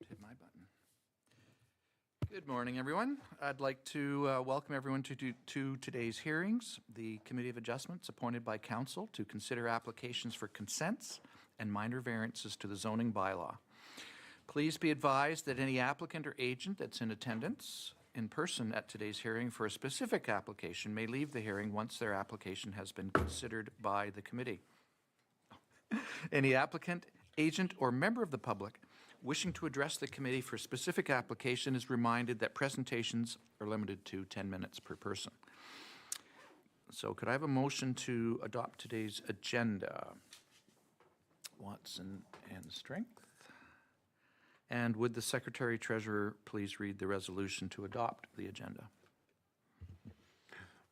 Hit my button. Good morning, everyone. I'd like to welcome everyone to today's hearings. The Committee of Adjustments appointed by Council to consider applications for consents and minor variances to the zoning bylaw. Please be advised that any applicant or agent that's in attendance in person at today's hearing for a specific application may leave the hearing once their application has been considered by the committee. Any applicant, agent, or member of the public wishing to address the committee for a specific application is reminded that presentations are limited to 10 minutes per person. So could I have a motion to adopt today's agenda? Watson and Strength. And would the Secretary Treasurer please read the resolution to adopt the agenda?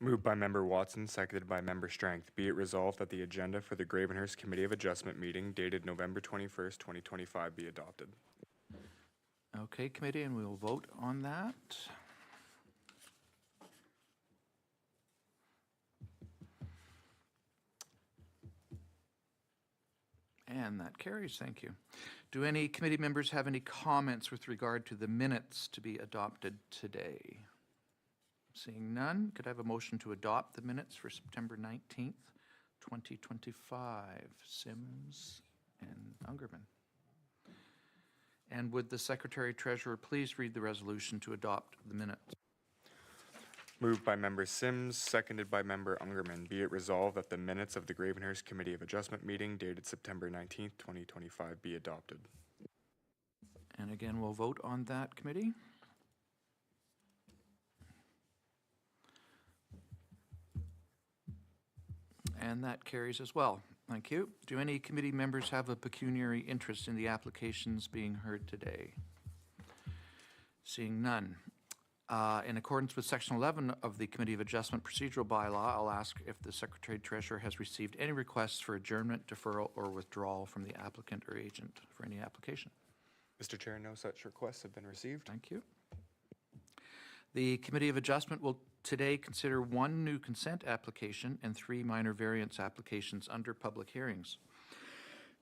Moved by Member Watson, seconded by Member Strength. Be it resolved that the agenda for the Gravenhurst Committee of Adjustment meeting dated November 21st, 2025 be adopted. Okay, committee, and we will vote on that. And that carries, thank you. Do any committee members have any comments with regard to the minutes to be adopted today? Seeing none, could I have a motion to adopt the minutes for September 19th, 2025? Sims and Ungerman. And would the Secretary Treasurer please read the resolution to adopt the minutes? Moved by Member Sims, seconded by Member Ungerman. Be it resolved that the minutes of the Gravenhurst Committee of Adjustment meeting dated September 19th, 2025 be adopted. And again, we'll vote on that, committee. And that carries as well. Thank you. Do any committee members have a pecuniary interest in the applications being heard today? Seeing none. In accordance with Section 11 of the Committee of Adjustment Procedural Bylaw, I'll ask if the Secretary Treasurer has received any requests for adjournment, deferral, or withdrawal from the applicant or agent for any application. Mr. Chair, no such requests have been received. Thank you. The Committee of Adjustment will today consider one new consent application and 3 minor variance applications under public hearings.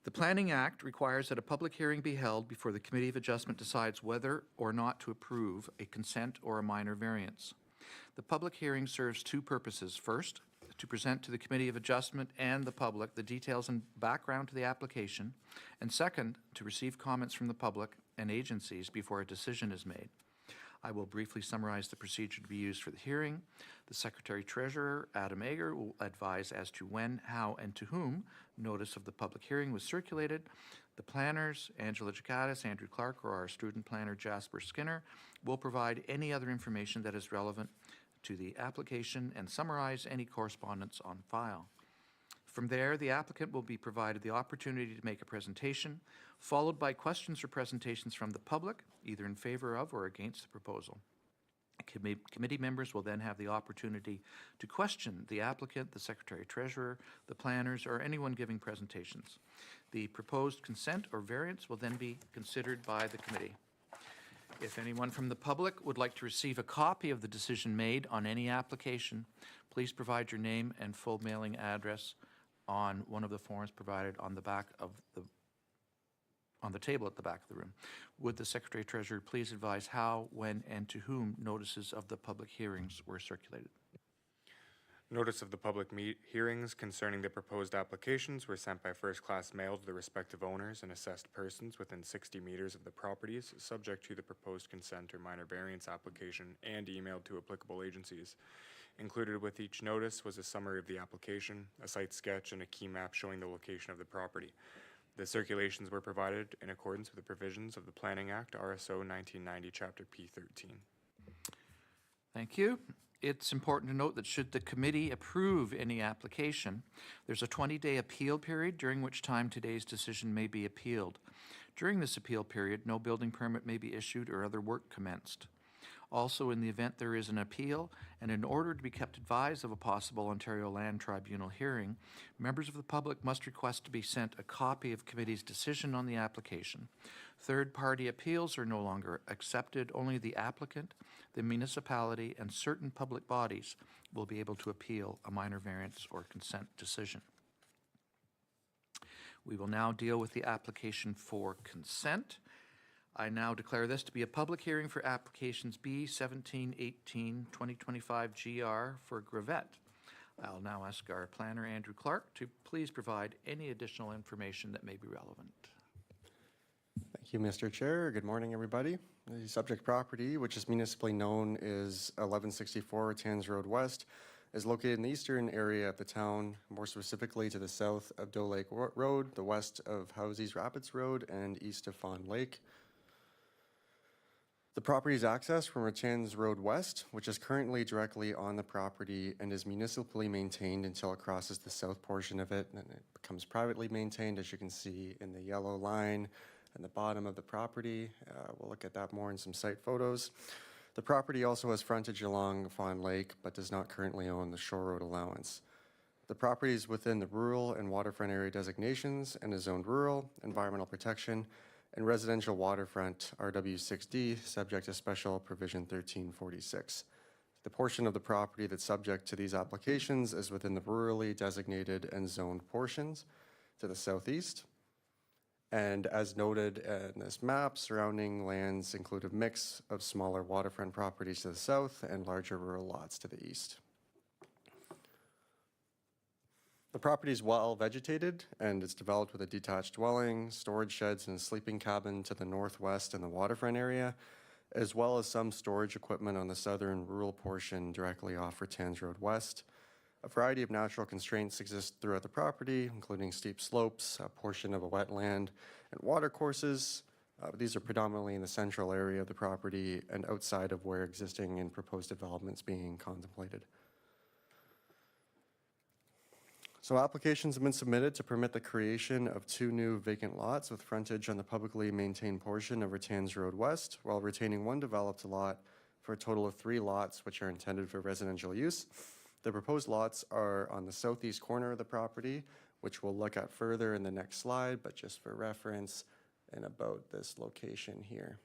The Planning Act requires that a public hearing be held before the Committee of Adjustment decides whether or not to approve a consent or a minor variance. The public hearing serves 2 purposes. First, to present to the Committee of Adjustment and the public the details and background to the application, and second, to receive comments from the public and agencies before a decision is made. I will briefly summarize the procedure to be used for the hearing. The Secretary-Treasurer, Adam Ager, will advise as to when, how, and to whom notice of the public hearing was circulated. The planners, Angela Jakatis, Andrew Clark, or our student planner, Jasper Skinner, will provide any other information that is relevant to the application and summarize any correspondence on file. From there, the applicant will be provided the opportunity to make a presentation, followed by questions or presentations from the public, either in favor of or against the proposal. Committee members will then have the opportunity to question the applicant, the Secretary-Treasurer, the planners, or anyone giving presentations. The proposed consent or variance will then be considered by the committee. If anyone from the public would like to receive a copy of the decision made on any application, please provide your name and full mailing address on one of the forms provided on the back of on the table at the back of the room. Would the Secretary-Treasurer please advise how, when, and to whom notices of the public hearings were circulated? Notice of the public hearings concerning the proposed applications were sent by first-class mail to the respective owners and assessed persons within 60 meters of the properties, subject to the proposed consent or minor variance application, and emailed to applicable agencies. Included with each notice was a summary of the application, a site sketch, and a key map showing the location of the property. The circulations were provided in accordance with the provisions of the Planning Act, RSO 1990, Chapter P13. Thank you. It's important to note that should the committee approve any application, there's a 20-day appeal period during which time today's decision may be appealed. During this appeal period, no building permit may be issued or other work commenced. Also, in the event there is an appeal, and in order to be kept advised of a possible Ontario Land Tribunal hearing, members of the public must request to be sent a copy of committee's decision on the application. Third-party appeals are no longer accepted. Only the applicant, the municipality, and certain public bodies will be able to appeal a minor variance or consent decision. We will now deal with the application for consent. I now declare this to be a public hearing for applications B 1718 2025 GR for Gravette. I'll now ask our planner, Andrew Clark, to please provide any additional information that may be relevant. Thank you, Mr. Chair. Good morning, everybody. The subject property, which is municipally known as 1164 Tans Road West, is located in the eastern area of the town, more specifically to the south of Doe Lake Road, the west of Housies Rapids Road, and east of Fawn Lake. The property is accessed from Ratans Road West, which is currently directly on the property and is municipally maintained until it crosses the south portion of it, and then it becomes privately maintained, as you can see in the yellow line and the bottom of the property. We'll look at that more in some site photos. The property also has frontage along Fawn Lake, but does not currently own the shore road allowance. The property is within the rural and waterfront area designations and is zoned rural, environmental protection, and residential waterfront RW6D, subject to special provision 1346. The portion of the property that's subject to these applications is within the rurally designated and zoned portions to the southeast. And as noted in this map, surrounding lands include a mix of smaller waterfront properties to the south and larger rural lots to the east. The property is well vegetated and it's developed with a detached dwelling, storage sheds, and a sleeping cabin to the northwest in the waterfront area, as well as some storage equipment on the southern rural portion directly off Ratans Road West. A variety of natural constraints exist throughout the property, including steep slopes, a portion of a wetland, and water courses. These are predominantly in the central area of the property and outside of where existing and proposed developments being contemplated. So applications have been submitted to permit the creation of 2 new vacant lots with frontage on the publicly maintained portion of Ratans Road West, while retaining 1 developed lot for a total of 3 lots which are intended for residential use. The proposed lots are on the southeast corner of the property, which we'll look at further in the next slide, but just for reference, in about this location here.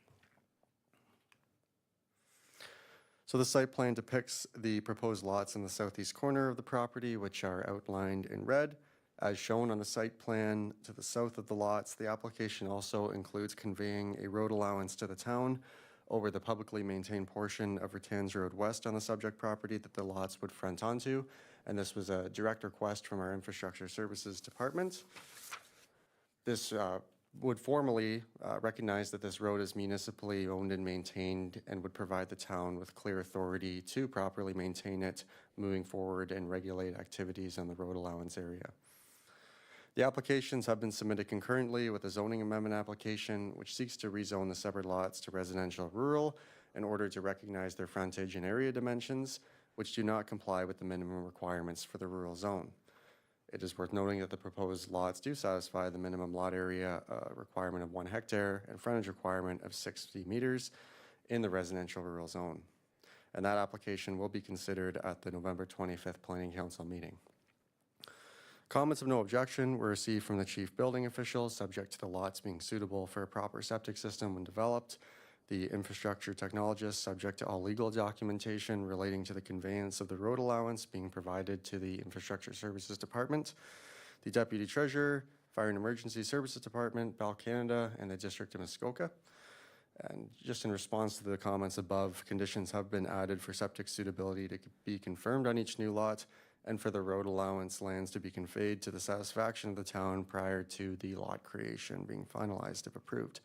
So the site plan depicts the proposed lots in the southeast corner of the property, which are outlined in red. As shown on the site plan to the south of the lots, the application also includes conveying a road allowance to the town over the publicly maintained portion of Ratans Road West on the subject property that the lots would front onto. And this was a direct request from our Infrastructure Services Department. This would formally recognize that this road is municipally owned and maintained and would provide the town with clear authority to properly maintain it moving forward and regulate activities in the road allowance area. The applications have been submitted concurrently with a zoning amendment application which seeks to rezone the separate lots to residential rural in order to recognize their frontage and area dimensions, which do not comply with the minimum requirements for the rural zone. It is worth noting that the proposed lots do satisfy the minimum lot area requirement of 1 hectare and frontage requirement of 60 meters in the residential rural zone. And that application will be considered at the November 25th Planning Council meeting. Comments of no objection were received from the chief building official, subject to the lots being suitable for a proper septic system when developed. The infrastructure technologist, subject to all legal documentation relating to the conveyance of the road allowance being provided to the Infrastructure Services Department. The deputy treasurer, Fire and Emergency Services Department, Bell Canada, and the District of Muskoka. And just in response to the comments above, conditions have been added for septic suitability to be confirmed on each new lot and for the road allowance lands to be conveyed to the satisfaction of the town prior to the lot creation being finalized if approved.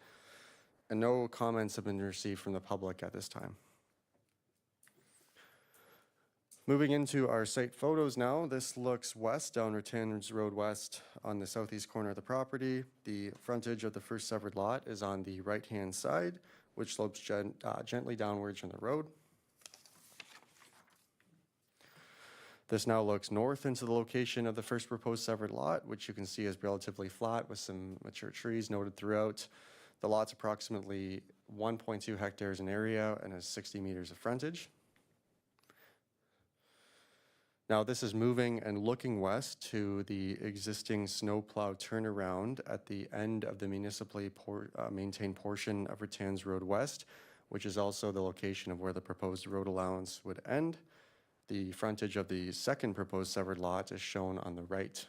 And no comments have been received from the public at this time. Moving into our site photos now, this looks west down Ratans Road West on the southeast corner of the property. The frontage of the first severed lot is on the right-hand side, which slopes gently downwards from the road. This now looks north into the location of the first proposed severed lot, which you can see is relatively flat with some mature trees noted throughout. The lot's approximately 1.2 hectares in area and has 60 meters of frontage. Now this is moving and looking west to the existing snowplow turnaround at the end of the municipally maintained portion of Ratans Road West, which is also the location of where the proposed road allowance would end. The frontage of the second proposed severed lot is shown on the right.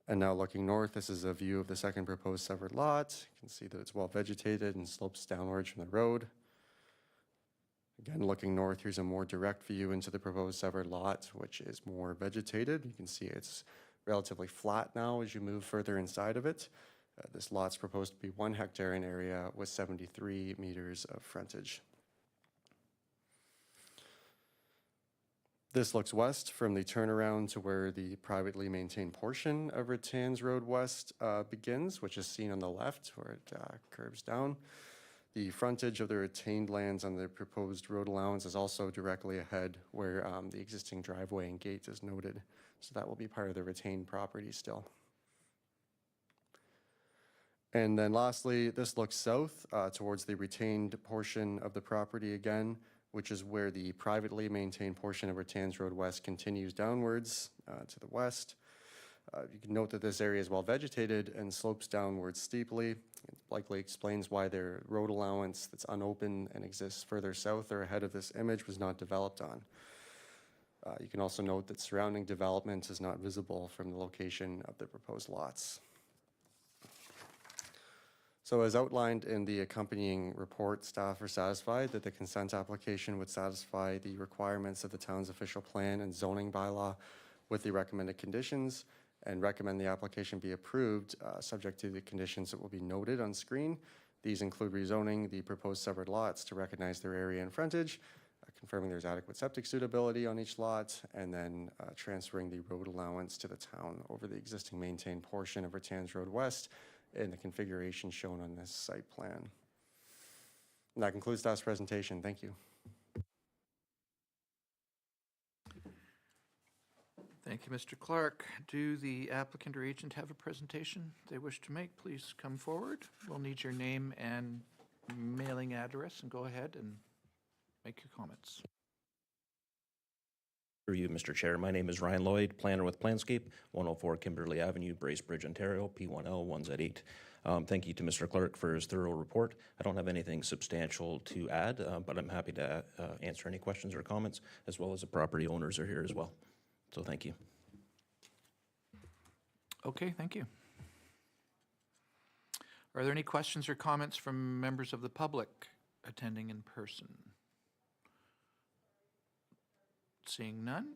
And now looking north, this is a view of the second proposed severed lot. You can see that it's well vegetated and slopes downwards from the road. Again, looking north, here's a more direct view into the proposed severed lot, which is more vegetated. You can see it's relatively flat now as you move further inside of it. This lot's proposed to be 1 hectare in area with 73 meters of frontage. This looks west from the turnaround to where the privately maintained portion of Rattan's Road West begins, which is seen on the left where it curves down. The frontage of the retained lands on the proposed road allowance is also directly ahead where the existing driveway and gate is noted. So that will be part of the retained property still. And then lastly, this looks south towards the retained portion of the property again, which is where the privately maintained portion of Rattan's Road West continues downwards to the west. You can note that this area is well vegetated and slopes downwards steeply. It likely explains why their road allowance that's unopened and exists further south or ahead of this image was not developed on. You can also note that surrounding development is not visible from the location of the proposed lots. So as outlined in the accompanying report, staff are satisfied that the consent application would satisfy the requirements of the town's official plan and zoning bylaw with the recommended conditions, and recommend the application be approved, subject to the conditions that will be noted on screen. These include rezoning the proposed severed lots to recognize their area and frontage, confirming there's adequate septic suitability on each lot, and then transferring the road allowance to the town over the existing maintained portion of Rattan's Road West in the configuration shown on this site plan. And that concludes staff's presentation. Thank you. Thank you, Mr. Clark. Do the applicant or agent have a presentation they wish to make? Please come forward. We'll need your name and mailing address, and go ahead and make your comments. Through you, Mr. Chair. My name is Ryan Lloyd, planner with Planscape, 104 Kimberley Avenue, Bracebridge, Ontario, P1L 1Z8. Thank you to Mr. Clark for his thorough report. I don't have anything substantial to add, but I'm happy to answer any questions or comments, as well as the property owners are here as well. So thank you. Okay, thank you. Are there any questions or comments from members of the public attending in person? Seeing none?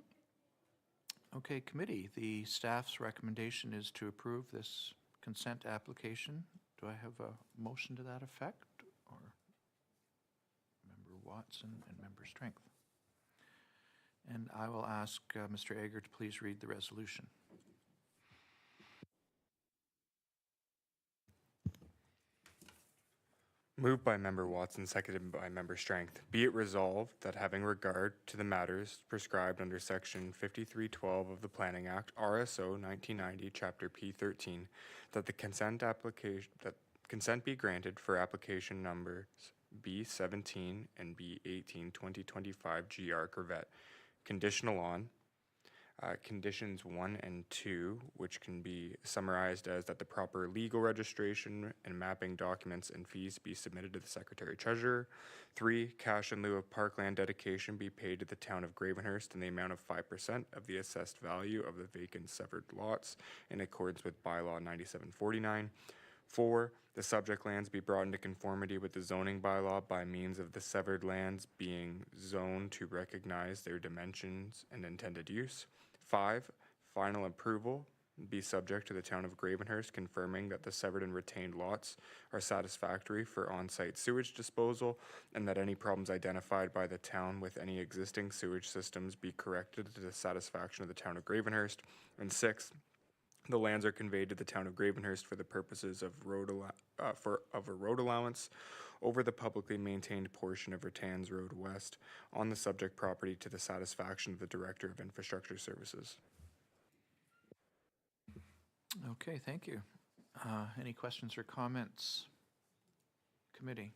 Okay, committee, the staff's recommendation is to approve this consent application. Do I have a motion to that effect? Or Member Watson and Member Strength? And I will ask Mr. Ager to please read the resolution. Moved by Member Watson, seconded by Member Strength. Be it resolved that having regard to the matters prescribed under Section 5312 of the Planning Act, RSO 1990, Chapter P13, that the consent be granted for application numbers B17 and B18 2025 GR Corvette, conditional on conditions 1 and 2, which can be summarized as that the proper legal registration and mapping documents and fees be submitted to the Secretary Treasurer. 3, cash in lieu of parkland dedication be paid to the town of Gravenhurst in the amount of 5% of the assessed value of the vacant severed lots in accordance with Bylaw 9749. 4, the subject lands be brought into conformity with the zoning bylaw by means of the severed lands being zoned to recognize their dimensions and intended use. 5, final approval be subject to the town of Gravenhurst confirming that the severed and retained lots are satisfactory for on-site sewage disposal, and that any problems identified by the town with any existing sewage systems be corrected to the satisfaction of the town of Gravenhurst. And 6, the lands are conveyed to the town of Gravenhurst for the purposes of a road allowance over the publicly maintained portion of Rattan's Road West on the subject property to the satisfaction of the Director of Infrastructure Services. Okay, thank you. Any questions or comments? Committee?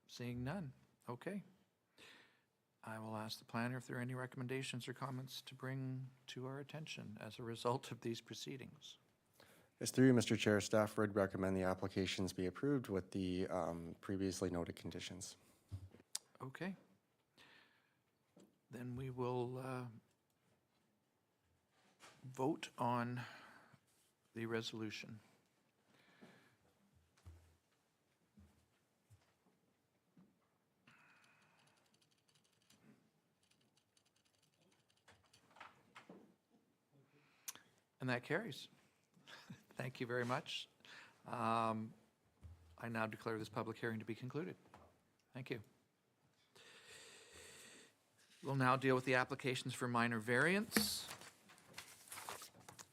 Seeing none. Okay. I will ask the planner if there are any recommendations or comments to bring to our attention as a result of these proceedings. Yes, through you, Mr. Chair, staff would recommend the applications be approved with the previously noted conditions. Okay. Then we will vote on the resolution. And that carries. Thank you very much. I now declare this public hearing to be concluded. Thank you. We'll now deal with the applications for minor variance.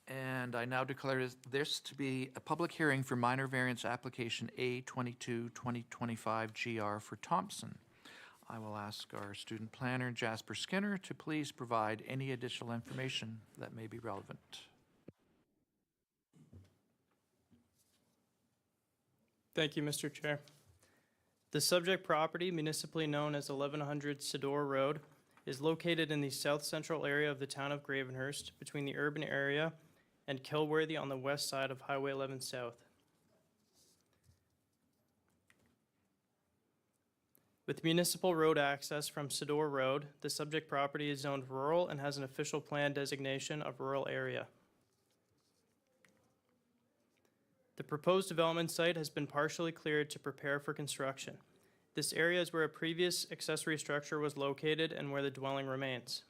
And I now declare this to be a public hearing for minor variance application A22-2025 GR for Thompson. I will ask our student planner, Jasper Skinner, to please provide any additional information that may be relevant. Thank you, Mr. Chair. The subject property, municipally known as 1100 Sador Road, is located in the south-central area of the town of Gravenhurst, between the urban area and Kilworthy on the west side of Highway 11 South. With municipal road access from Sador Road, the subject property is zoned rural and has an official plan designation of rural area. The proposed development site has been partially cleared to prepare for construction. This area is where a previous accessory structure was located and where the dwelling remains.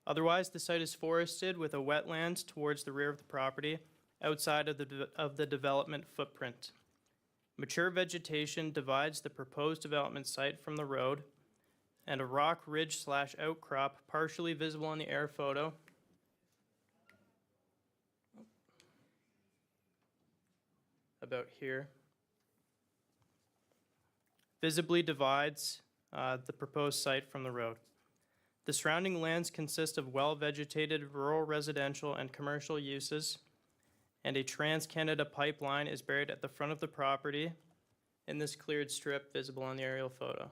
Otherwise, the site is forested with a wetland towards the rear of the property, outside of the development footprint. Mature vegetation divides the proposed development site from the road, and a rock ridge/outcrop partially visible in the air photo about here visibly divides the proposed site from the road. The surrounding lands consist of well-vegetated rural residential and commercial uses, and a Trans-Canada pipeline is buried at the front of the property in this cleared strip visible on the aerial photo.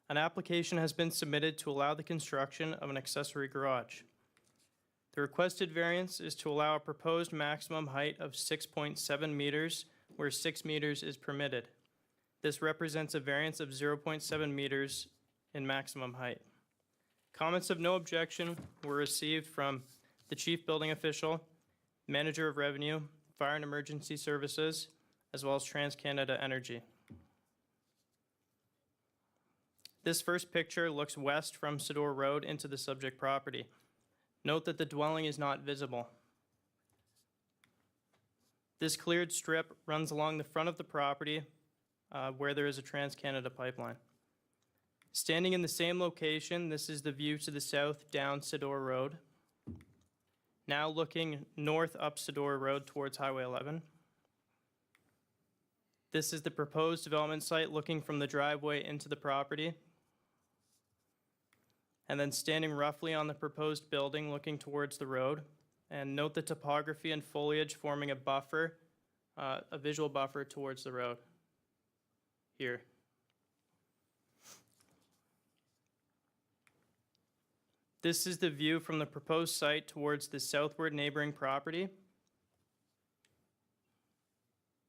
An application has been submitted to allow the construction of an accessory garage. The requested variance is to allow a proposed maximum height of 6.7 meters, where 6 meters is permitted. This represents a variance of 0.7 meters in maximum height. Comments of no objection were received from the chief building official, manager of revenue, fire and emergency services, as well as TransCanada Energy. This first picture looks west from Sador Road into the subject property. Note that the dwelling is not visible. This cleared strip runs along the front of the property where there is a TransCanada pipeline. Standing in the same location, this is the view to the south down Sador Road. Now looking north up Sador Road towards Highway 11. This is the proposed development site looking from the driveway into the property. And then standing roughly on the proposed building looking towards the road. And note the topography and foliage forming a buffer, a visual buffer towards the road. Here. This is the view from the proposed site towards the southward neighboring property.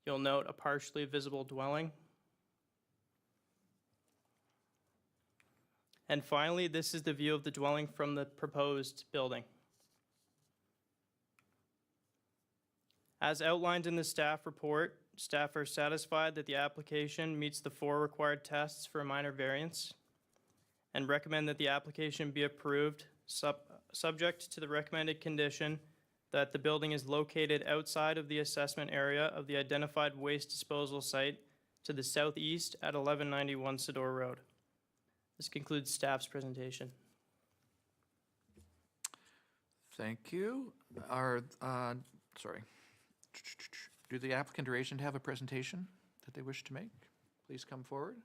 You'll note a partially visible dwelling. And finally, this is the view of the dwelling from the proposed building. As outlined in the staff report, staff are satisfied that the application meets the 4 required tests for a minor variance and recommend that the application be approved subject to the recommended condition that the building is located outside of the assessment area of the identified waste disposal site to the southeast at 1191 Sador Road. This concludes staff's presentation. Thank you. Do the applicant or agent have a presentation that they wish to make? Please come forward.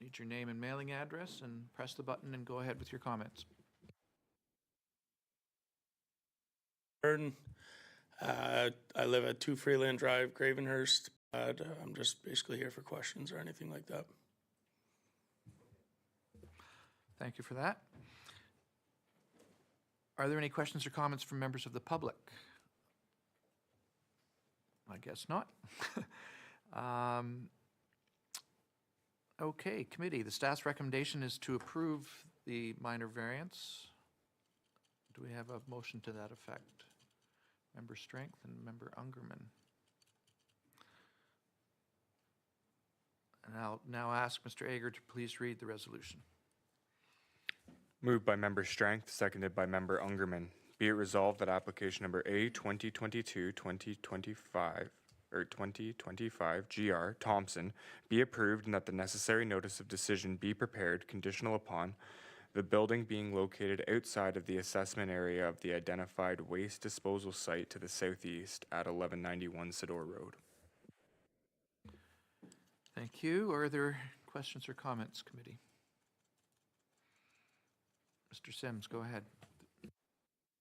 Need your name and mailing address, and press the button and go ahead with your comments. I live at 2 Freeland Drive, Gravenhurst. I'm just basically here for questions or anything like that. Thank you for that. Are there any questions or comments from members of the public? I guess not. Okay, committee, the staff's recommendation is to approve the minor variance. Do we have a motion to that effect? Member Strength and Member Ungerman. And I'll now ask Mr. Ager to please read the resolution. Moved by Member Strength, seconded by Member Ungerman. Be it resolved that application number A 2022-2025 or 2025 GR Thompson be approved and that the necessary notice of decision be prepared conditional upon the building being located outside of the assessment area of the identified waste disposal site to the southeast at 1191 Sador Road. Thank you. Are there questions or comments, committee? Mr. Sims, go ahead.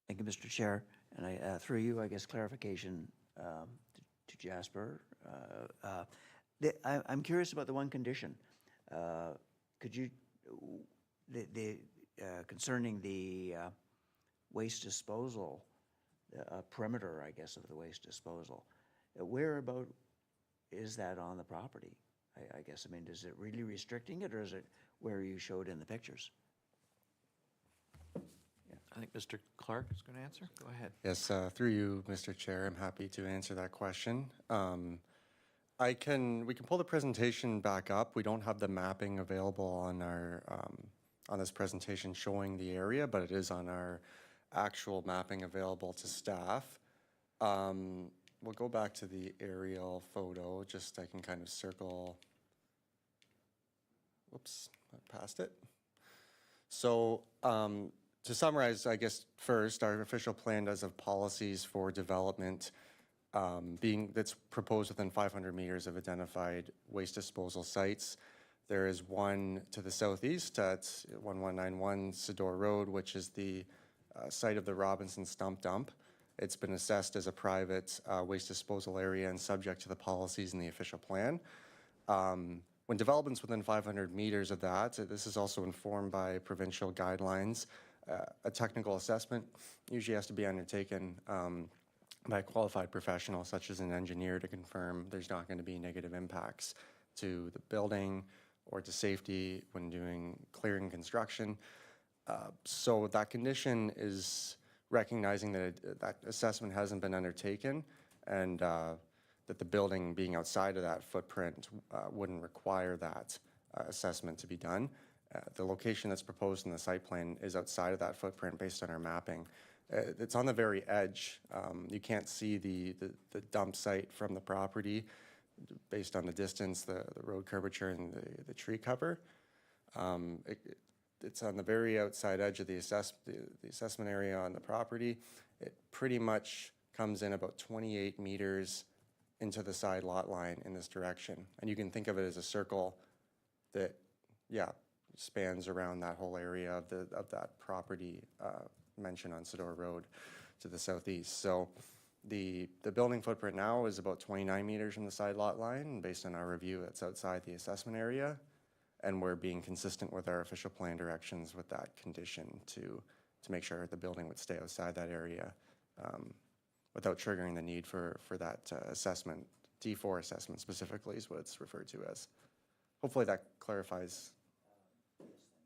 Thank you, Mr. Chair. And through you, I guess clarification to Jasper. I'm curious about the one condition. Could you, concerning the waste disposal, perimeter, I guess, of the waste disposal, whereabout is that on the property? I guess, I mean, is it really restricting it, or is it where you showed in the pictures? I think Mr. Clark is going to answer. Go ahead. Yes, through you, Mr. Chair, I'm happy to answer that question. We can pull the presentation back up. We don't have the mapping available on our on this presentation showing the area, but it is on our actual mapping available to staff. We'll go back to the aerial photo. Just I can kind of circle. Whoops, I passed it. So. To summarize, I guess, first, our official plan does have policies for development that's proposed within 500 meters of identified waste disposal sites. There is one to the southeast at 1191 Sador Road, which is the site of the Robinson Stump Dump. It's been assessed as a private waste disposal area and subject to the policies in the official plan. When development's within 500 meters of that, this is also informed by provincial guidelines. A technical assessment usually has to be undertaken by a qualified professional, such as an engineer, to confirm there's not going to be negative impacts to the building or to safety when doing clearing construction. So that condition is recognizing that that assessment hasn't been undertaken and that the building being outside of that footprint wouldn't require that assessment to be done. The location that's proposed in the site plan is outside of that footprint based on our mapping. It's on the very edge. You can't see the dump site from the property based on the distance, the road curvature, and the tree cover. It's on the very outside edge of the assessment area on the property. It pretty much comes in about 28 meters into the side lot line in this direction. And you can think of it as a circle that, yeah, spans around that whole area of that property mentioned on Sador Road to the southeast. So the building footprint now is about 29 meters from the side lot line, and based on our review, it's outside the assessment area, and we're being consistent with our official plan directions with that condition to make sure the building would stay outside that area without triggering the need for that assessment. D4 assessment specifically is what it's referred to as. Hopefully that clarifies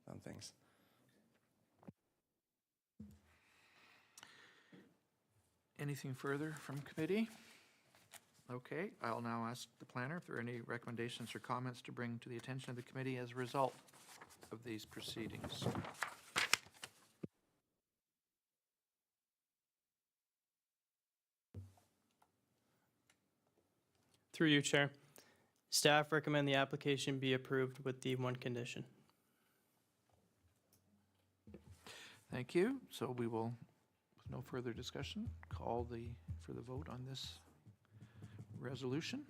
some things. Anything further from committee? Okay, I'll now ask the planner if there are any recommendations or comments to bring to the attention of the committee as a result of these proceedings. Through you, Chair. Staff recommend the application be approved with the one condition. Thank you. So we will, with no further discussion, call for the vote on this resolution.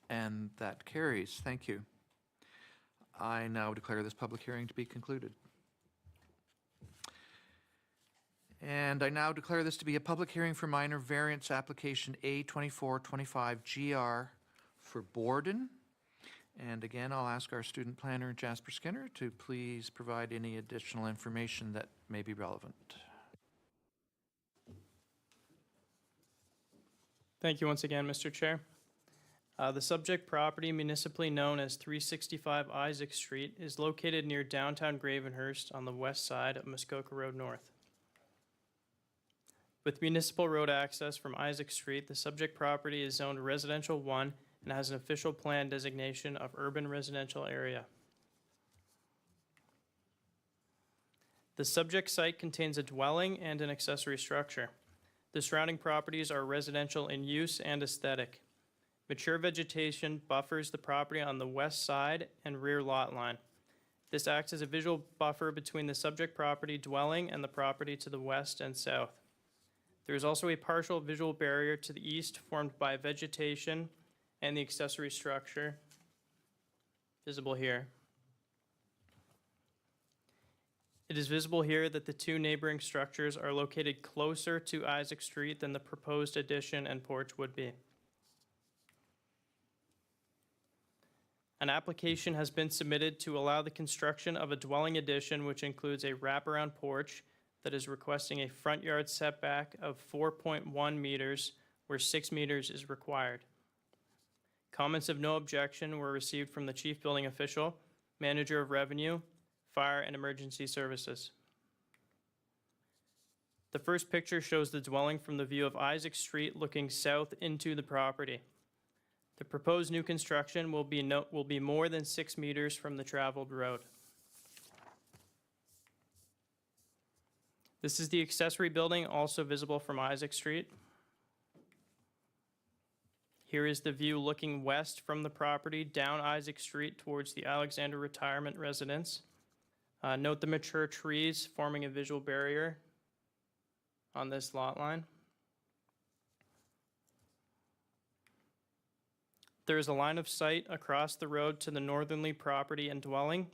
And that carries. Thank you. I now declare this public hearing to be concluded. And I now declare this to be a public hearing for minor variance application A2425GR for Borden And again, I'll ask our student planner, Jasper Skinner, to please provide any additional information that may be relevant. Thank you once again, Mr. Chair. The subject property, municipally known as 365 Isaac Street, is located near downtown Gravenhurst on the west side of Muskoka Road North. With municipal road access from Isaac Street, the subject property is zoned Residential 1 and has an official plan designation of urban residential area. The subject site contains a dwelling and an accessory structure. The surrounding properties are residential in use and aesthetic. Mature vegetation buffers the property on the west side and rear lot line. This acts as a visual buffer between the subject property dwelling and the property to the west and south. There is also a partial visual barrier to the east formed by vegetation and the accessory structure, visible here. It is visible here that the two neighboring structures are located closer to Isaac Street than the proposed addition and porch would be. An application has been submitted to allow the construction of a dwelling addition which includes a wraparound porch that is requesting a front yard setback of 4.1 meters where 6 meters is required. Comments of no objection were received from the chief building official, manager of revenue, fire and emergency services. The first picture shows the dwelling from the view of Isaac Street looking south into the property. The proposed new construction will be more than 6 meters from the traveled road. This is the accessory building, also visible from Isaac Street. Here is the view looking west from the property down Isaac Street towards the Alexander Retirement Residence. Note the mature trees forming a visual barrier on this lot line. There is a line of sight across the road to the northerly property and dwelling.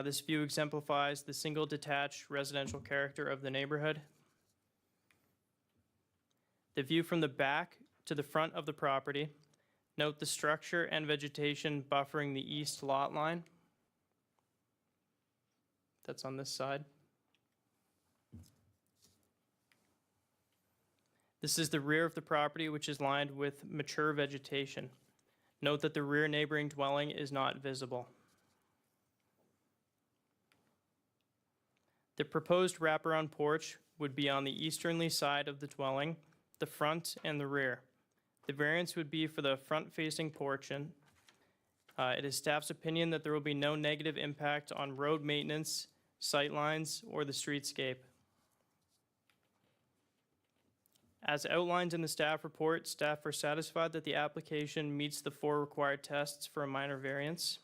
This view exemplifies the single detached residential character of the neighborhood. The view from the back to the front of the property. Note the structure and vegetation buffering the east lot line. That's on this side. This is the rear of the property, which is lined with mature vegetation. Note that the rear neighboring dwelling is not visible. The proposed wraparound porch would be on the easterly side of the dwelling, the front and the rear. The variance would be for the front-facing portion. It is staff's opinion that there will be no negative impact on road maintenance, sightlines, or the streetscape. As outlined in the staff report, staff are satisfied that the application meets the 4 required tests for a minor variance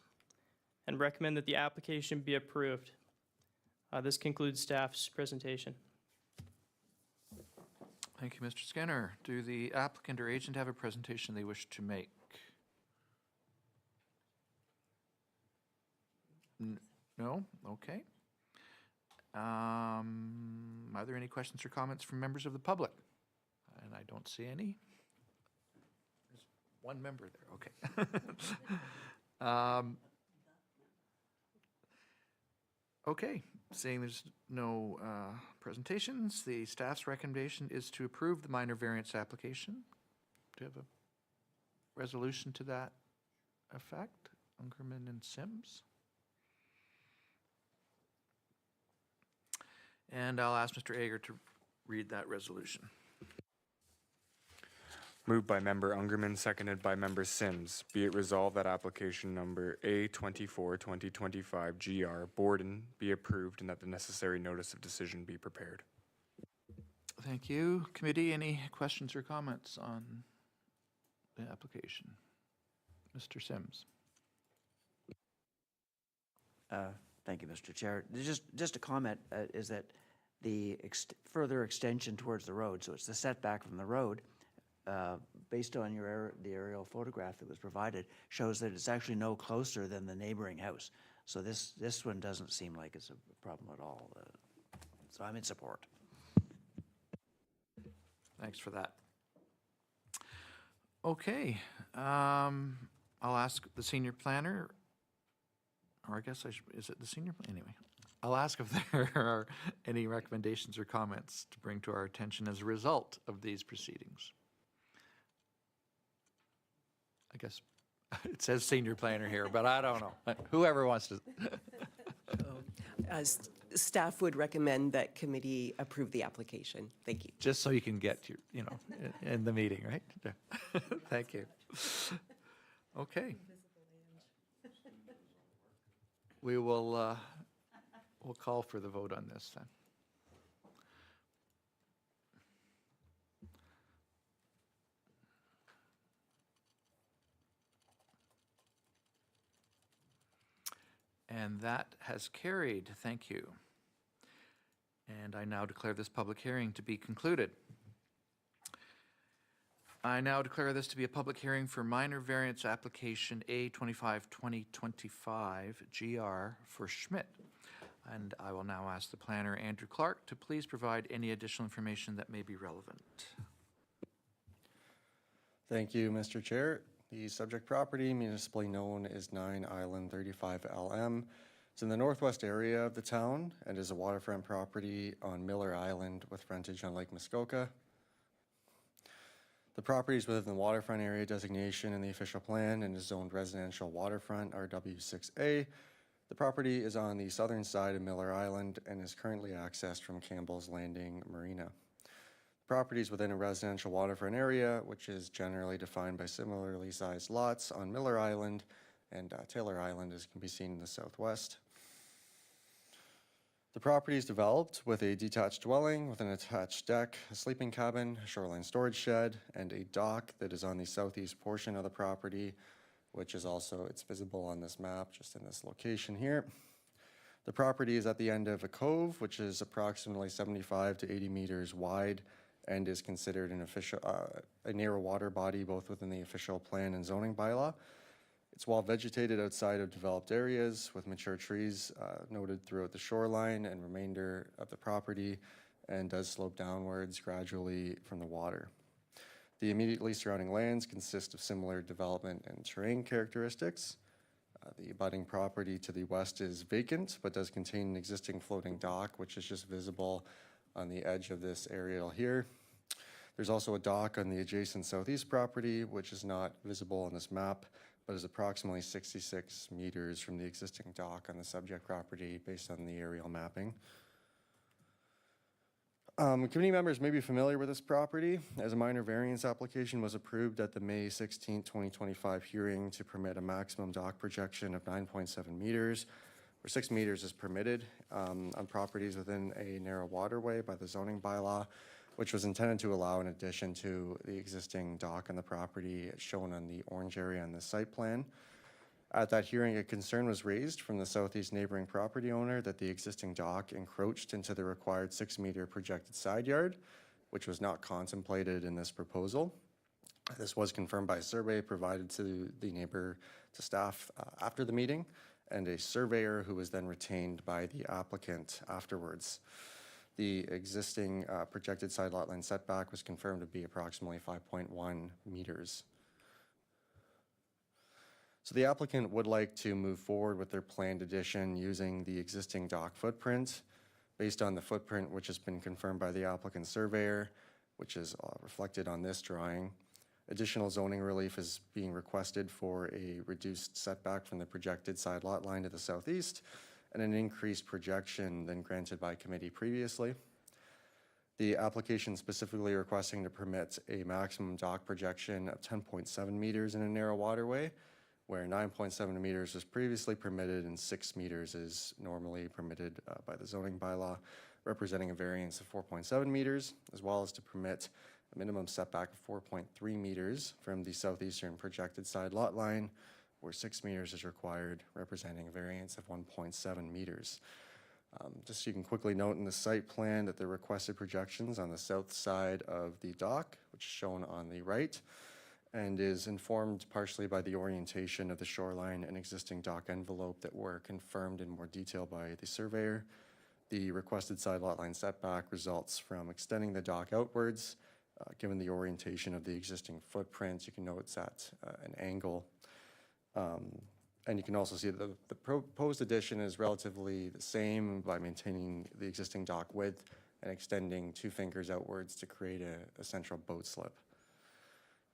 and recommend that the application be approved. This concludes staff's presentation. Thank you, Mr. Skinner. Do the applicant or agent have a presentation they wish to make? No? Okay. Are there any questions or comments from members of the public? And I don't see any. There's one member there, okay. Okay, seeing there's no presentations, the staff's recommendation is to approve the minor variance application. Do you have a resolution to that effect? Ungerman and Sims? And I'll ask Mr. Ager to read that resolution. Moved by Member Ungerman, seconded by Member Sims. Be it resolved that application number A24-2025 GR Borden be approved and that the necessary notice of decision be prepared. Thank you. Committee, any questions or comments on the application? Mr. Sims. Thank you, Mr. Chair. Just a comment is that the further extension towards the road, so it's the setback from the road, based on the aerial photograph that was provided, shows that it's actually no closer than the neighboring house. So this one doesn't seem like it's a problem at all. So I'm in support. Thanks for that. Okay. I'll I'll ask the senior planner, or I guess is it the senior, anyway. I'll ask if there are any recommendations or comments to bring to our attention as a result of these proceedings. I guess it says senior planner here, but I don't know. Whoever wants to. Staff would recommend that committee approve the application. Thank you. Just so you can get your, in the meeting, right? Thank you. Okay. We will, we'll call for the vote on this then. And that has carried. Thank you. And I now declare this public hearing to be concluded. I now declare this to be a public hearing for minor variance application A25-2025 GR for Schmidt. And I will now ask the planner, Andrew Clark, to please provide any additional information that may be relevant. Thank you, Mr. Chair. The subject property, municipally known as 9 Island 35 LM, is in the northwest area of the town and is a waterfront property on Miller Island with frontage on Lake Muskoka. The property is within the waterfront area designation in the official plan and is zoned residential waterfront RW6A. The property is on the southern side of Miller Island and is currently accessed from Campbell's Landing Marina. The property is within a residential waterfront area, which is generally defined by similarly sized lots on Miller Island and Taylor Island, as can be seen in the southwest. The property is developed with a detached dwelling with an attached deck, a sleeping cabin, a shoreline storage shed, and a dock that is on the southeast portion of the property, which is also, it's visible on this map, just in this location here. The property is at the end of a cove, which is approximately 75 to 80 meters wide and is considered an official, a narrow water body, both within the official plan and zoning bylaw. It's well vegetated outside of developed areas with mature trees noted throughout the shoreline and remainder of the property, and does slope downwards gradually from the water. The immediately surrounding lands consist of similar development and terrain characteristics. The abutting property to the west is vacant, but does contain an existing floating dock, which is just visible on the edge of this aerial here. There's also a dock on the adjacent southeast property, which is not visible on this map, but is approximately 66 meters from the existing dock on the subject property based on the aerial mapping. Committee members may be familiar with this property, as a minor variance application was approved at the May 16, 2025 hearing to permit a maximum dock projection of 9.7 meters, where 6 meters is permitted on properties within a narrow waterway by the zoning bylaw, which was intended to allow an addition to the existing dock on the property shown on the orange area on the site plan. At that hearing, a concern was raised from the southeast neighboring property owner that the existing dock encroached into the required 6-meter projected side yard, which was not contemplated in this proposal. This was confirmed by a survey provided to the neighbor to staff after the meeting, and a surveyor who was then retained by the applicant afterwards. The existing projected side lot line setback was confirmed to be approximately 5.1 meters. So the applicant would like to move forward with their planned addition using the existing dock footprint based on the footprint which has been confirmed by the applicant surveyor, which is reflected on this drawing. Additional zoning relief is being requested for a reduced setback from the projected side lot line to the southeast and an increased projection than granted by committee previously. The application specifically requesting to permit a maximum dock projection of 10.7 meters in a narrow waterway, where 9.7 meters was previously permitted and 6 meters is normally permitted by the zoning bylaw, representing a variance of 4.7 meters, as well as to permit a minimum setback of 4.3 meters from the southeastern projected side lot line, where 6 meters is required, representing a variance of 1.7 meters. Just so you can quickly note in the site plan that the requested projections on the south side of the dock, which is shown on the right, and is informed partially by the orientation of the shoreline and existing dock envelope that were confirmed in more detail by the surveyor. The requested side lot line setback results from extending the dock outwards. Given the orientation of the existing footprint, you can note it's at an angle. And you can also see that the proposed addition is relatively the same by maintaining the existing dock width and extending 2 fingers outwards to create a central boat slip.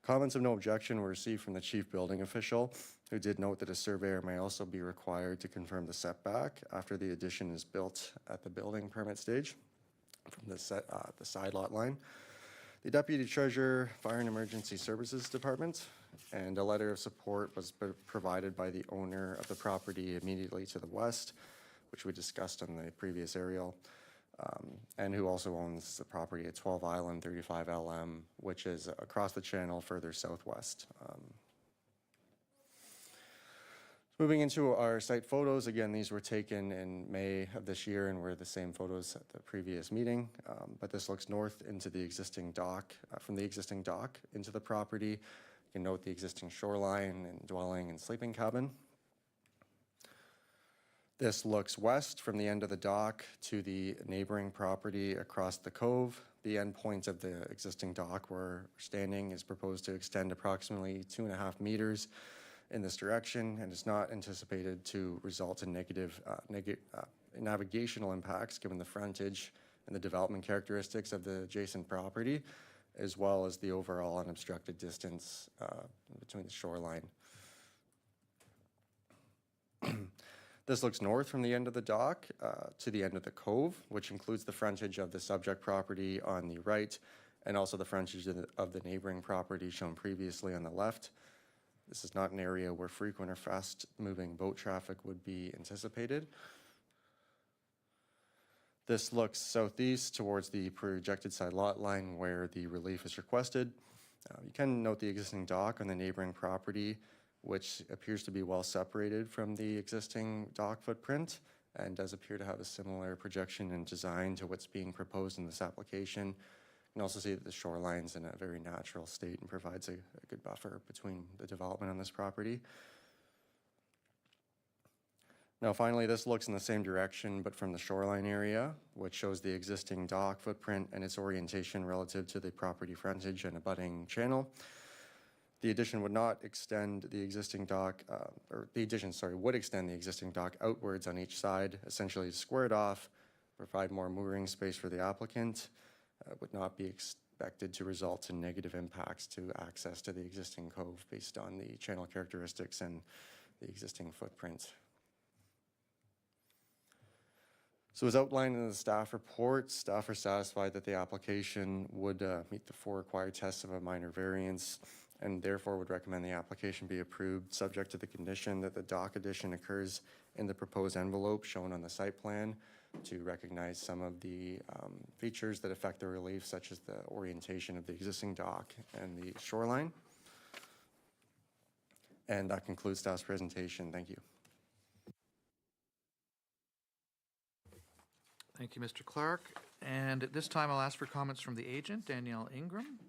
Comments of no objection were received from the chief building official, who did note that a surveyor may also be required to confirm the setback after the addition is built at the building permit stage from the side lot line. The Deputy Treasurer, Fire and Emergency Services Department, and a letter of support was provided by the owner of the property immediately to the west, which we discussed on the previous aerial, and who also owns the property at 12 Island 35 LM, which is across the channel further southwest. Moving into our site photos, again, these were taken in May of this year and were the same photos at the previous meeting, but this looks north into the existing dock, from the existing dock into the property. You can note the existing shoreline and dwelling and sleeping cabin. This looks west from the end of the dock to the neighboring property across the cove. The end point of the existing dock where we're standing is proposed to extend approximately 2.5 meters in this direction, and is not anticipated to result in negative navigational impacts given the frontage and the development characteristics of the adjacent property, as well as the overall unobstructed distance between the shoreline. This looks north from the end of the dock to the end of the cove, which includes the frontage of the subject property on the right, and also the frontage of the neighboring property shown previously on the left. This is not an area where frequent or fast-moving boat traffic would be anticipated. This looks southeast towards the projected side lot line where the relief is requested. You can note the existing dock on the neighboring property, which appears to be well separated from the existing dock footprint and does appear to have a similar projection and design to what's being proposed in this application. You can also see that the shoreline's in a very natural state and provides a good buffer between the development on this property. Now finally, this looks in the same direction, but from the shoreline area, which shows the existing dock footprint and its orientation relative to the property frontage and abutting channel. The addition would not extend the existing dock, would extend the existing dock outwards on each side, essentially square it off, provide more mooring space for the applicant. Would not be expected to result in negative impacts to access to the existing cove based on the channel characteristics and the existing footprint. So as outlined in the staff report, staff are satisfied that the application would meet the 4 required tests of a minor variance, and therefore would recommend the application be approved, subject to the condition that the dock addition occurs in the proposed envelope shown on the site plan, to recognize some of the features that affect the relief, such as the orientation of the existing dock and the shoreline. And that concludes staff's presentation. Thank you. Thank you, Mr. Clark. And at this time, I'll ask for comments from the agent, Danielle Ingram,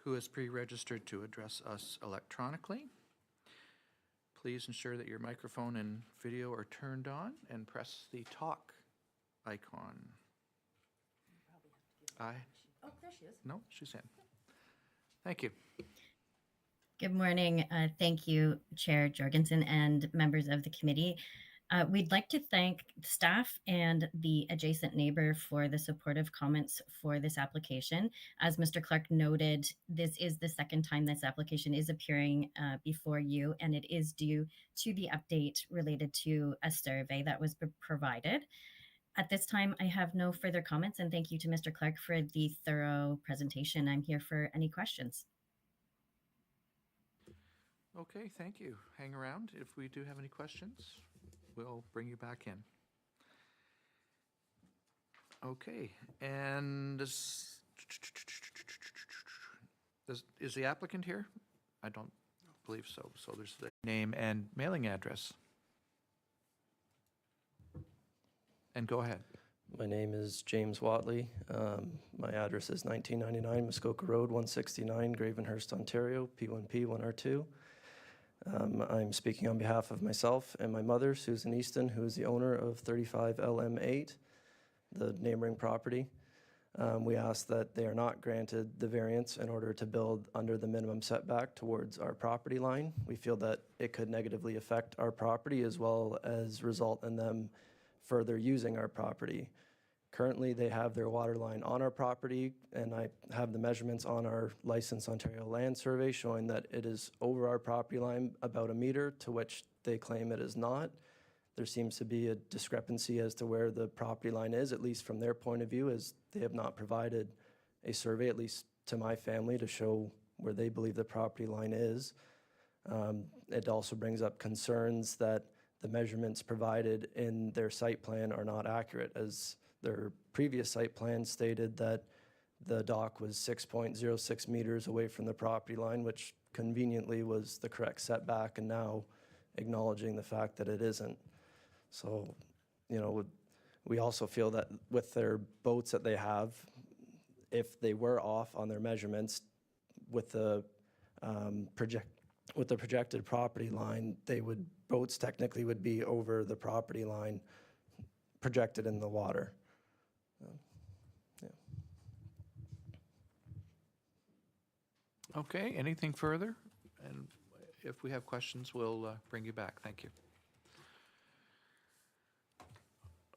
who is pre-registered to address us electronically. Please ensure that your microphone and video are turned on and press the talk icon. Oh, there she is. No, she's in. Thank you. Good morning. Thank you, Chair Jorgensen and members of the committee. We'd like to thank staff and the adjacent neighbor for the supportive comments for this application. As Mr. Clark noted, this is the second time this application is appearing before you, and it is due to the update related to a survey that was provided. At this time, I have no further comments, and thank you to Mr. Clark for the thorough presentation. I'm here for any questions. Okay, thank you. Hang around. If we do have any questions, we'll bring you back in. Okay, and is the applicant here? I don't believe so. So there's the name and mailing address. And go ahead. My name is James Watley. My address is 1999 Muskoka Road, 169, Gravenhurst, Ontario, P1P 1R2. I'm speaking on behalf of myself and my mother, Susan Easton, who is the owner of 35 LM8, the neighboring property. We ask that they are not granted the variance in order to build under the minimum setback towards our property line. We feel that it could negatively affect our property as well as result in them further using our property. Currently, they have their water line on our property, and I have the measurements on our licensed Ontario land survey showing that it is over our property line about a meter, to which they claim it is not. There seems to be a discrepancy as to where the property line is, at least from their point of view, as they have not provided a survey, at least to my family, to show where they believe the property line is. It also brings up concerns that the measurements provided in their site plan are not accurate, as their previous site plan stated that the dock was 6.06 meters away from the property line, which conveniently was the correct setback, and now acknowledging the fact that it isn't. So, we also feel that with their boats that they have, if they were off on their measurements with the projected property line, boats technically would be over the property line projected in the water. Okay, anything further? And if we have questions, we'll bring you back. Thank you.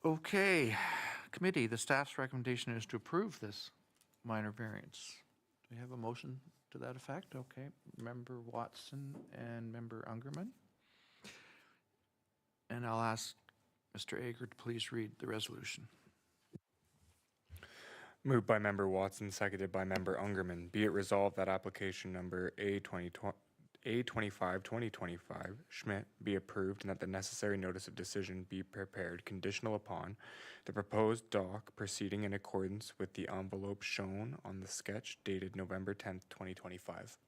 Okay, committee, the staff's recommendation is to approve this minor variance. Do we have a motion to that effect? Okay, Member Watson and Member Ungerman. And I'll ask Mr. Ager to please read the resolution. Moved by Member Watson, seconded by Member Ungerman. Be it resolved that application number A25-2025 Schmidt be approved and that the necessary notice of decision be prepared conditional upon the proposed dock proceeding in accordance with the envelope shown on the sketch dated November 10th, 2025.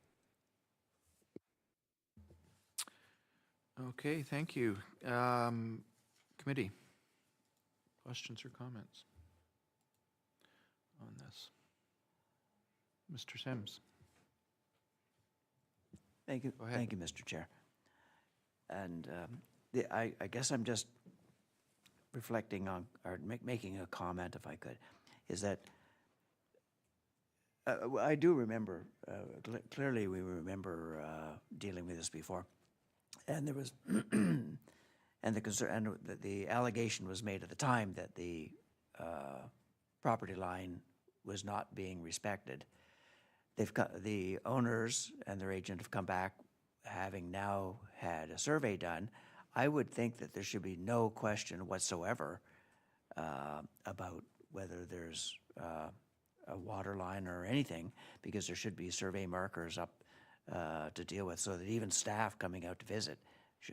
Okay, thank you. Committee, questions or comments on this? Mr. Sims. Thank you. Go ahead. Thank you, Mr. Chair. And I guess I'm just reflecting on, or making a comment, if I could, is that I do remember, clearly we remember dealing with this before. And there was, and the concern, and the allegation was made at the time that the property line was not being respected. The owners and their agent have come back, having now had a survey done. I would think that there should be no question whatsoever about whether there's a water line or anything, because there should be survey markers up to deal with, so that even staff coming out to visit,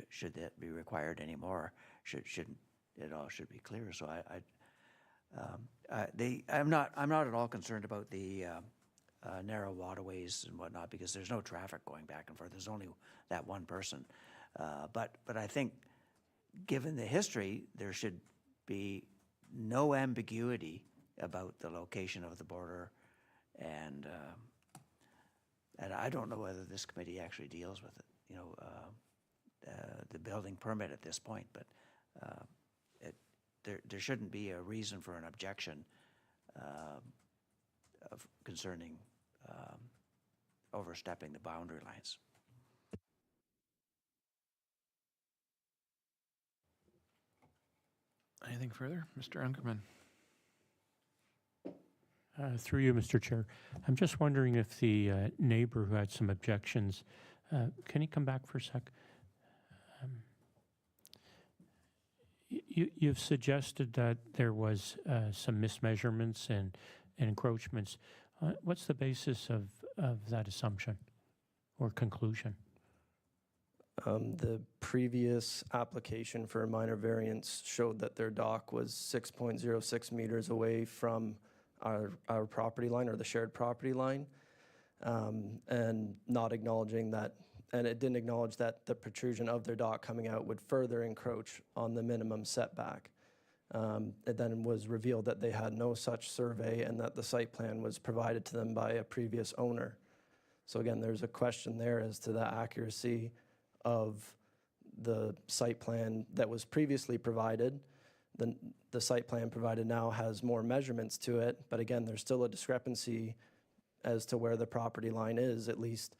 should that be required anymore, it all should be clear. So I'm not at all concerned about the narrow waterways and whatnot, because there's no traffic going back and forth. There's only that one person. But I think, given the history, there should be no ambiguity about the location of the border, and I don't know whether this committee actually deals with it, the building permit at this point, but there shouldn't be a reason for an objection concerning overstepping the boundary lines. Anything further? Mr. Ungerman. Through you, Mr. Chair. I'm just wondering if the neighbor who had some objections, can you come back for a sec? You've suggested that there was some mismeasurements and encroachments. What's the basis of that assumption or conclusion? The previous application for a minor variance showed that their dock was 6.06 meters away from our property line, or the shared property line, and not acknowledging that, and it didn't acknowledge that the protrusion of their dock coming out would further encroach on the minimum setback. It then was revealed that they had no such survey and that the site plan was provided to them by a previous owner. So again, there's a question there as to the accuracy of the site plan that was previously provided, the site plan provided now has more measurements to it, but again, there's still a discrepancy as to where the property line is, at least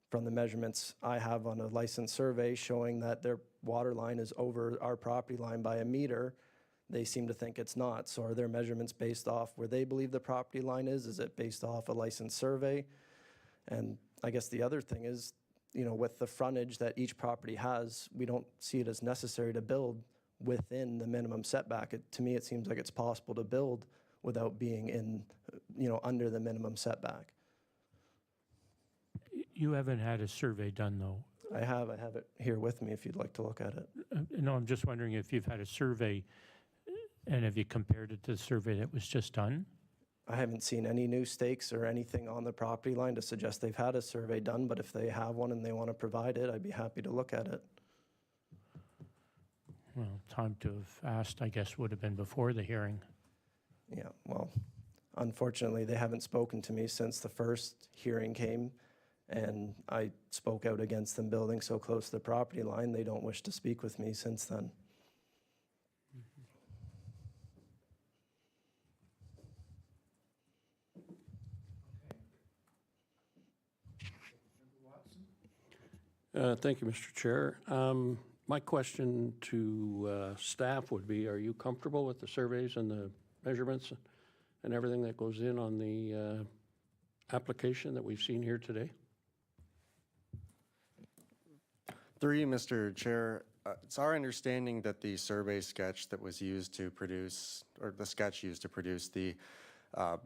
from the measurements I have on a licensed survey showing that their water line is over our property line by a meter. They seem to think it's not. So are their measurements based off where they believe the property line is? Is it based off a licensed survey? And I guess the other thing is, with the frontage that each property has, we don't see it as necessary to build within the minimum setback. To me, it seems like it's possible to build without being in, under the minimum setback. You haven't had a survey done, though. I have it here with me if you'd like to look at it. No, I'm just wondering if you've had a survey, and have you compared it to the survey that was just done? I haven't seen any new stakes or anything on the property line to suggest they've had a survey done, but if they have one and they want to provide it, I'd be happy to look at it. Well, time to have asked, I guess, would have been before the hearing. Yeah, well, unfortunately, they haven't spoken to me since the first hearing came, and I spoke out against them building so close to the property line. They don't wish to speak with me since then. Thank you, Mr. Chair. My question to staff would be, are you comfortable with the surveys and the measurements and everything that goes in on the application that we've seen here today? Through you, Mr. Chair, it's our understanding that the survey sketch that was used to produce, or the sketch used to produce the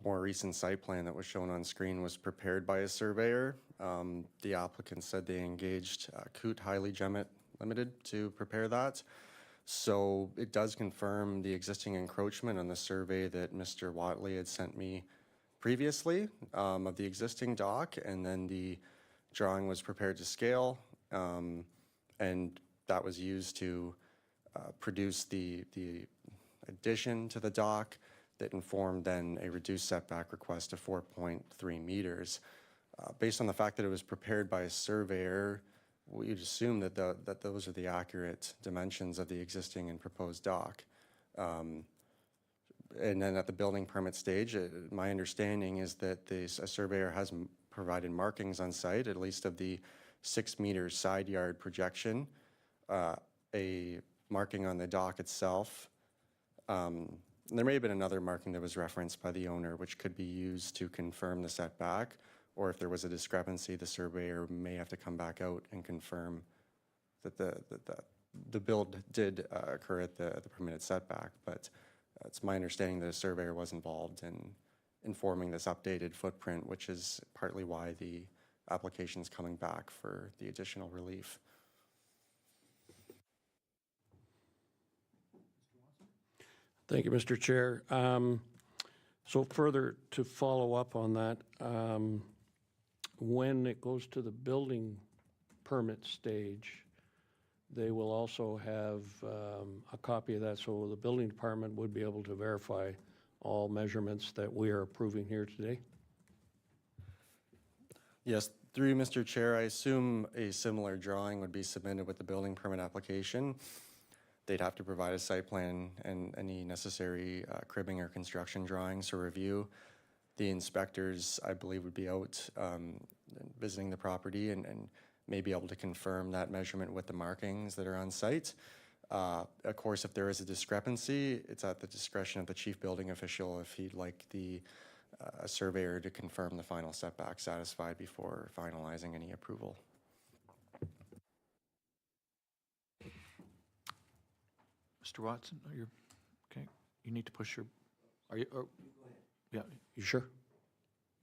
more recent site plan that was shown on screen was prepared by a surveyor. The applicant said they engaged Coot Hiley Gemmet Limited to prepare that. So it does confirm the existing encroachment on the survey that Mr. Watley had sent me previously of the existing dock, and then the drawing was prepared to scale, and that was used to produce the addition to the dock that informed then a reduced setback request of 4.3 meters. Based on the fact that it was prepared by a surveyor, we'd assume that those are the accurate dimensions of the existing and proposed dock. And then at the building permit stage, my understanding is that a surveyor has provided markings on site, at least of the 6 meter side yard projection, a marking on the dock itself. There may have been another marking that was referenced by the owner, which could be used to confirm the setback, or if there was a discrepancy, the surveyor may have to come back out and confirm that the build did occur at the permitted setback. But it's my understanding that a surveyor was involved in informing this updated footprint, which is partly why the application's coming back for the additional relief. Thank you, Mr. Chair. So further to follow up on that, when it goes to the building permit stage, they will also have a copy of that, so the building department would be able to verify all measurements that we are approving here today? Yes, through you, Mr. Chair, I assume a similar drawing would be submitted with the building permit application. They'd have to provide a site plan and any necessary cribbing or construction drawings to review. The inspectors, I believe, would be out visiting the property and may be able to confirm that measurement with the markings that are on site. Of course, if there is a discrepancy, it's at the discretion of the chief building official if he'd like the surveyor to confirm the final setback satisfied before finalizing any approval. Mr. Watson, are you, okay, you need to push your, are you, or, yeah. You sure?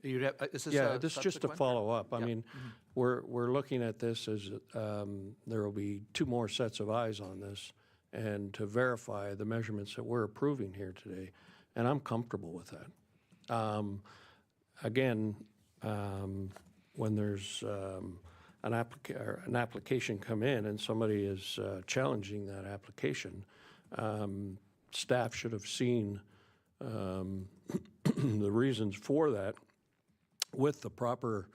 You'd have, is this Yeah, a this is just to subsequent, or- follow up. I Yeah. mean, we're looking at this as there will be 2 more sets of eyes on this and to verify the measurements that we're approving here today, and I'm comfortable with that. Again, when there's an application come in and somebody is challenging that application, staff should have seen the reasons for that with the proper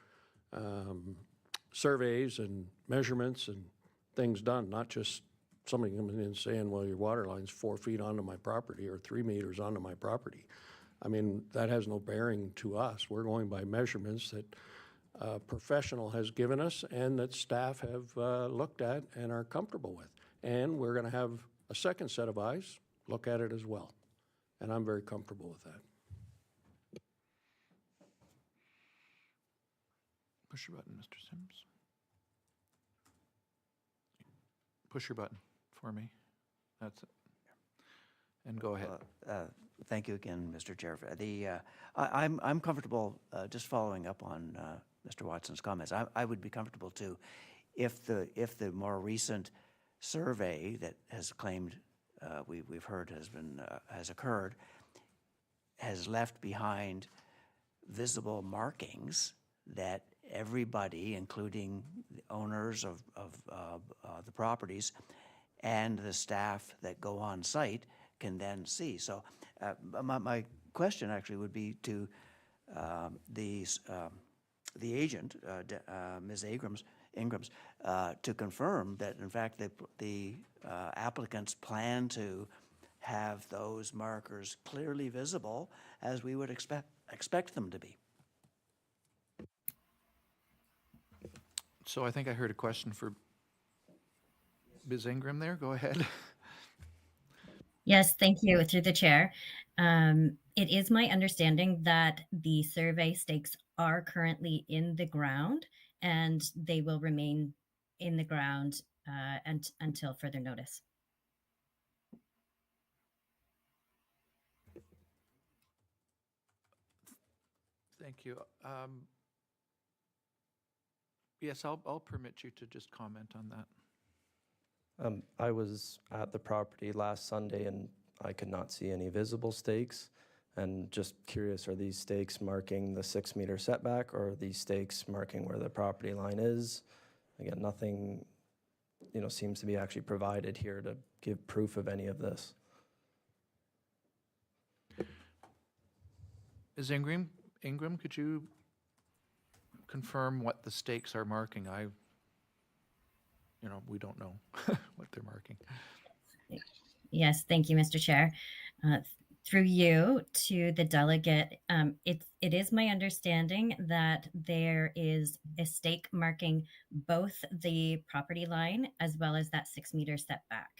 surveys and measurements and things done, not just somebody coming in saying, well, your water line's 4 feet onto my property or 3 meters onto my property. I mean, that has no bearing to us. We're going by measurements that a professional has given us and that staff have looked at and are comfortable with. And we're going to have a second set of eyes look at it as well. And I'm very comfortable with that. Push your button, Mr. Sims. Push your button for me. That's it. And go ahead. Thank you again, Mr. Chair. I'm comfortable, just following up on Mr. Watson's comments. I would be comfortable too if the more recent survey that has claimed we've heard has occurred has left behind visible markings that everybody, including the owners of the properties and the staff that go on site, can then see. So my question actually would be to the agent, Ms. Ingrams, to confirm that in fact the applicants plan to have those markers clearly visible as we would expect them to be. So I think I heard a question for Ms. Ingram there. Go ahead. Yes, thank you, through the chair. It is my understanding that the survey stakes are currently in the ground and they will remain in the ground until further notice. Thank you. Yes, I'll permit you to just comment on that. I was at the property last Sunday and I could not see any visible stakes. And just curious, are these stakes marking the 6 meter setback or are these stakes marking where the property line is? Again, nothing, seems to be actually provided here to give proof of any of this. Ms. Ingram, could you confirm what the stakes are marking? We don't know what they're marking. Yes, thank you, Mr. Chair. Through you to the delegate, it is my understanding that there is a stake marking both the property line as well as that 6 meter setback.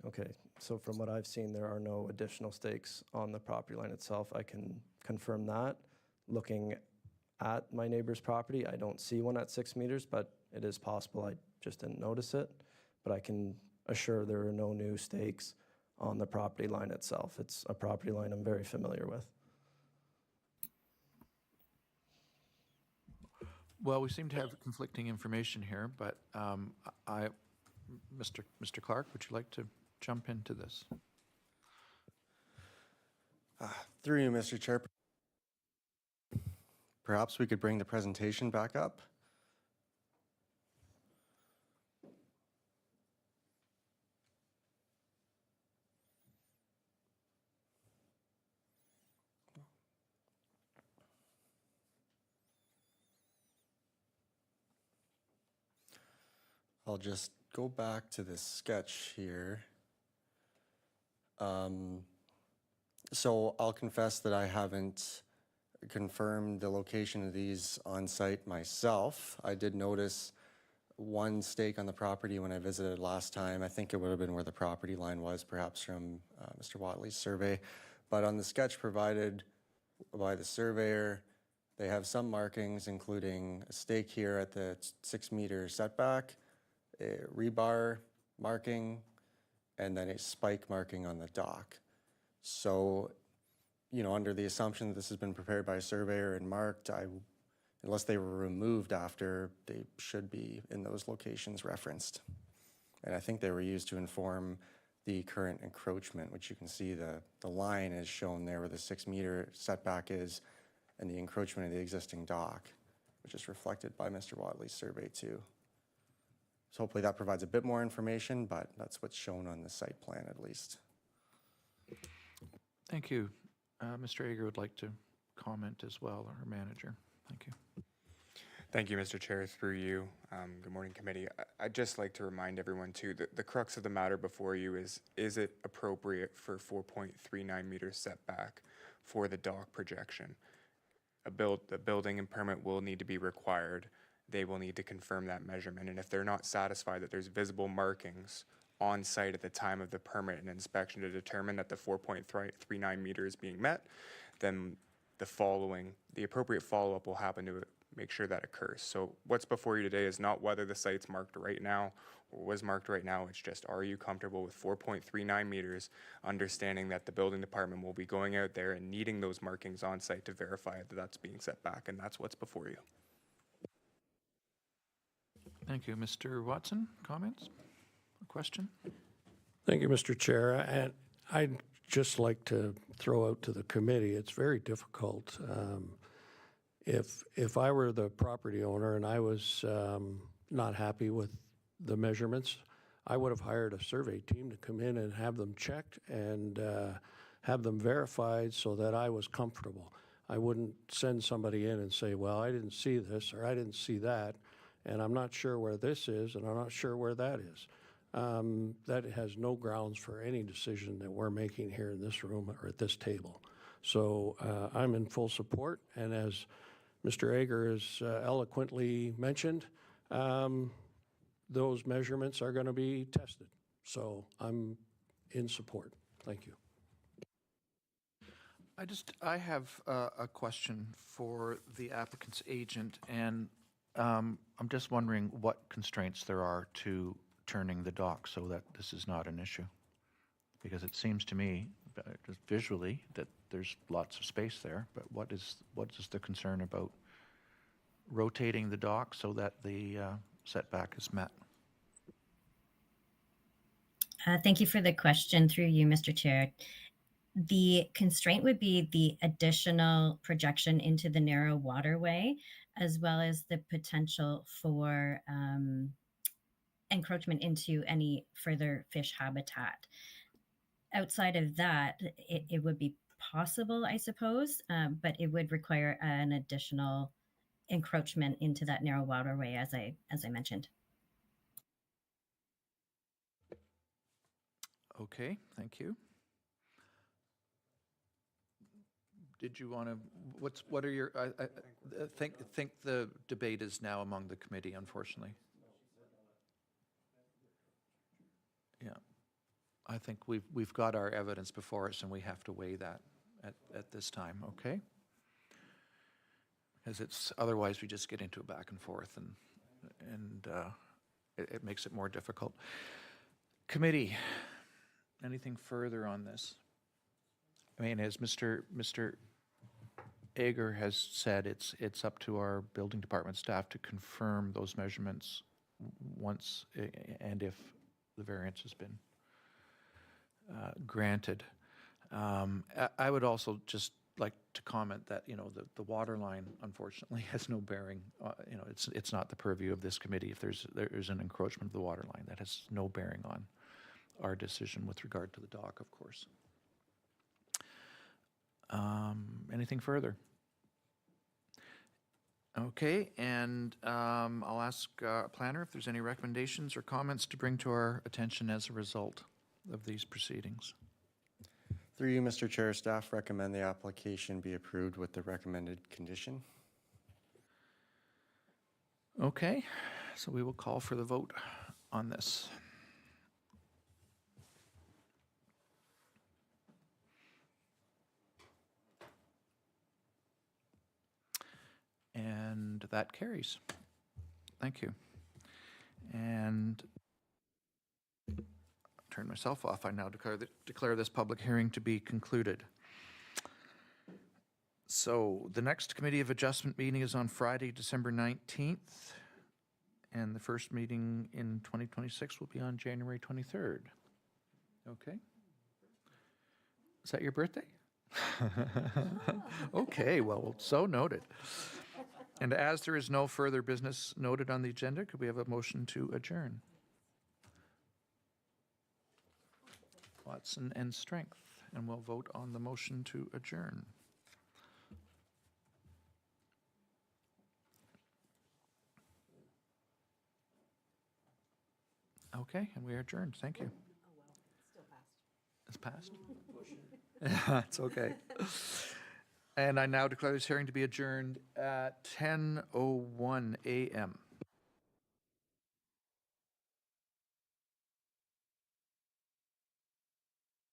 Okay, so from what I've seen, there are no additional stakes on the property line itself. I can confirm that. Looking at my neighbor's property, I don't see one at 6 meters, but it is possible I just didn't notice it. But I can assure there are no new stakes on the property line itself. It's a property line I'm very familiar with. Well, we seem to have conflicting information here, but Mr. Clark, would you like to jump into this? Through you, Mr. Chair. Perhaps we could bring the presentation back up. I'll just go back to this sketch here. So I'll confess that I haven't confirmed the location of these on site myself. I did notice one stake on the property when I visited last time. I think it would have been where the property line was, perhaps from Mr. Watley's survey. But on the sketch provided by the surveyor, they have some markings, including a stake here at the 6 meter setback, a rebar marking, and then a spike marking on the dock. So, under the assumption that this has been prepared by a surveyor and marked, unless they were removed after, they should be in those locations referenced. And I think they were used to inform the current encroachment, which you can see the line is shown there where the 6 meter setback is and the encroachment of the existing dock, which is reflected by Mr. Watley's survey too. So hopefully that provides a bit more information, but that's what's shown on the site plan at least. Thank you. Mr. Ager would like to comment as well, our manager. Thank you. Thank you, Mr. Chair. Through you. Good morning, committee. I'd just like to remind everyone too that the crux of the matter before you is it appropriate for 4.39 meters setback for the dock projection? The building and permit will need to be required. They will need to confirm that measurement. And if they're not satisfied that there's visible markings on site at the time of the permit and inspection to determine that the 4.39 meter is being met, then the appropriate follow-up will happen to make sure that occurs. So what's before you today is not whether the site's marked right now or was marked right now. It's just, are you comfortable with 4.39 meters, understanding that the building department will be going out there and needing those markings on site to verify that that's being set back, and that's what's before you. Thank you. Mr. Watson, comments? A question? Thank you, Mr. Chair. And I'd just like to throw out to the committee, it's very difficult. If I were the property owner and I was not happy with the measurements, I would have hired a survey team to come in and have them checked and have them verified so that I was comfortable. I wouldn't send somebody in and say, well, I didn't see this or I didn't see that, and I'm not sure where this is and I'm not sure where that is. That has no grounds for any decision that we're making here in this room or at this table. So I'm in full support, and as Mr. Ager has eloquently mentioned, those measurements are going to be tested. So I'm in support. Thank you. I have a question for the applicant's agent, and I'm just wondering what constraints there are to turning the dock so that this is not an issue. Because it seems to me, just visually, that there's lots of space there, but what is the concern about rotating the dock so that the setback is met? Thank you for the question through you, Mr. Chair. The constraint would be the additional projection into the narrow waterway, as well as the potential for encroachment into any further fish habitat. Outside of that, it would be possible, I suppose, but it would require an additional encroachment into that narrow waterway, as I mentioned. Okay, thank you. Did you want to, what are your, I think the debate is now among the committee, unfortunately. Yeah. I think we've got our evidence before us and we have to weigh that at this time, okay? Because otherwise we just get into a back and forth and it makes it more difficult. Committee, anything further on this? I mean, as Mr. Ager has said, it's up to our building department staff to confirm those measurements once and if the variance has been granted. I would also just like to comment that, the water line unfortunately has no bearing, it's not the purview of this committee. If there's an encroachment of the water line, that has no bearing on our decision with regard to the dock, of course. Anything further? Okay, and I'll ask planner if there's any recommendations or comments to bring to our attention as a result of these proceedings. Through you, Mr. Chair, staff recommend the application be approved with the recommended condition. Okay, so we will call for the vote on this. And that carries. Thank you. And turn myself off. I now declare this public hearing to be concluded. So the next Committee of Adjustment meeting is on Friday, December 19th, and the first meeting in 2026 will be on January 23rd. Okay. Is that your birthday? Okay, well, so noted. And as there is no further business noted on the agenda, could we have a motion to adjourn? Watson and Strength, and we'll vote on the motion to adjourn. Okay, and we are adjourned. Thank you. It's passed? It's okay. And I now declare this hearing to be adjourned at 10:01 a.m.